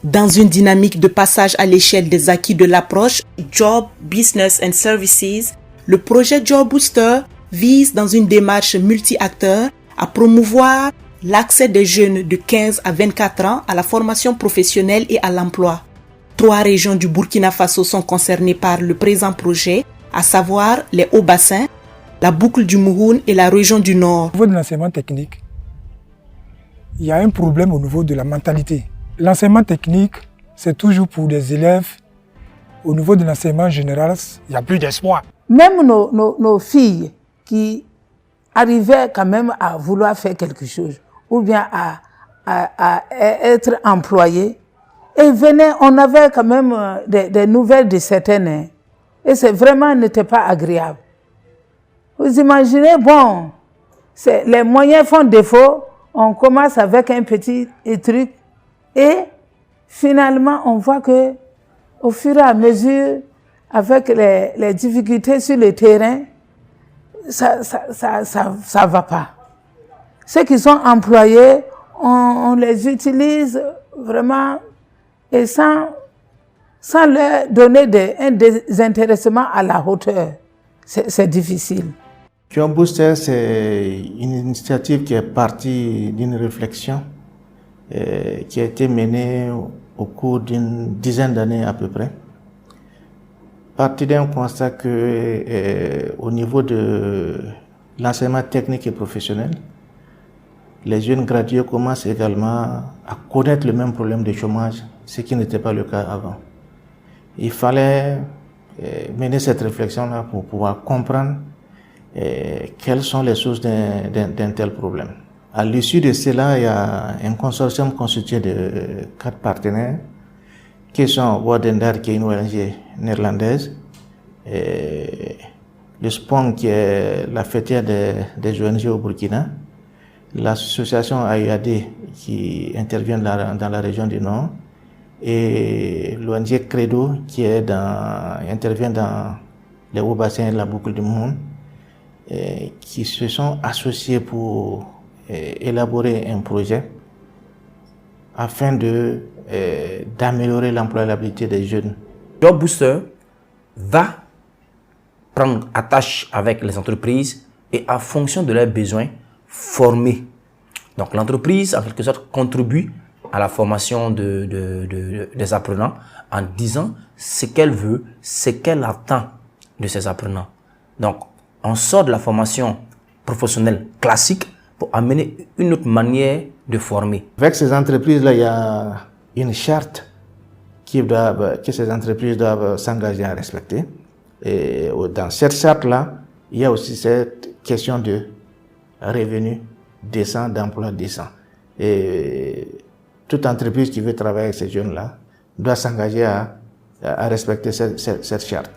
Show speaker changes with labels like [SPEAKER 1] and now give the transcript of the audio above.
[SPEAKER 1] Dans une dynamique de passage à l'échelle des acquis de l'approche Job, Business and Services, le projet Job Booster vise dans une démarche multi-acteurs à promouvoir l'accès des jeunes de 15 à 24 ans à la formation professionnelle et à l'emploi. 3 régions du Burkina Faso sont concernées par le présent projet, à savoir les Hauts-Bassins, la boucle du Mouhoun et la région du Nord.
[SPEAKER 2] Au niveau de l'enseignement technique, il y a un problème au niveau de la mentalité. L'enseignement technique, c'est toujours pour des élèves. Au niveau de l'enseignement général, il n'y a plus d'espoir.
[SPEAKER 3] Même nos filles qui arrivaient quand même à vouloir faire quelque chose, ou bien à être employées, et venaient, on avait quand même des nouvelles de certaines, et c'est vraiment n'était pas agréable. Vous imaginez, bon, les moyens font défaut, on commence avec un petit truc, et finalement, on voit que au fur et à mesure, avec les difficultés sur le terrain, ça va pas. Ceux qui sont employés, on les utilise vraiment et sans leur donner un désintéressement à la hauteur. C'est difficile.
[SPEAKER 4] Job Booster, c'est une initiative qui est partie d'une réflexion qui a été menée au cours d'une dizaine d'années à peu près. Partie d'un constat que au niveau de l'enseignement technique et professionnel, les jeunes gradués commencent également à connaître le même problème de chômage, ce qui n'était pas le cas avant. Il fallait mener cette réflexion-là pour pouvoir comprendre quelles sont les sources d'un tel problème. À l'issue de cela, il y a un consortium constitué de 4 partenaires qui sont Wardendar, qui est une ONG néerlandaise, le SPON, qui est la fêtière des ONG au Burkina, l'association AUAD, qui intervient dans la région du Nord, et l'ONG Credo, qui intervient dans les Hauts-Bassins et la boucle du Mouhoun, qui se sont associés pour élaborer un projet afin d'améliorer l'employabilité des jeunes.
[SPEAKER 5] Job Booster va prendre attache avec les entreprises et en fonction de leurs besoins, former. Donc l'entreprise, en quelque sorte, contribue à la formation des apprenants en disant ce qu'elle veut, ce qu'elle attend de ses apprenants. Donc on sort de la formation professionnelle classique pour amener une autre manière de former.
[SPEAKER 4] Avec ces entreprises-là, il y a une charte que ces entreprises doivent s'engager à respecter. Et dans cette charte-là, il y a aussi cette question de revenus décents, d'emploi décent. Et toute entreprise qui veut travailler avec ces jeunes-là doit s'engager à respecter cette charte.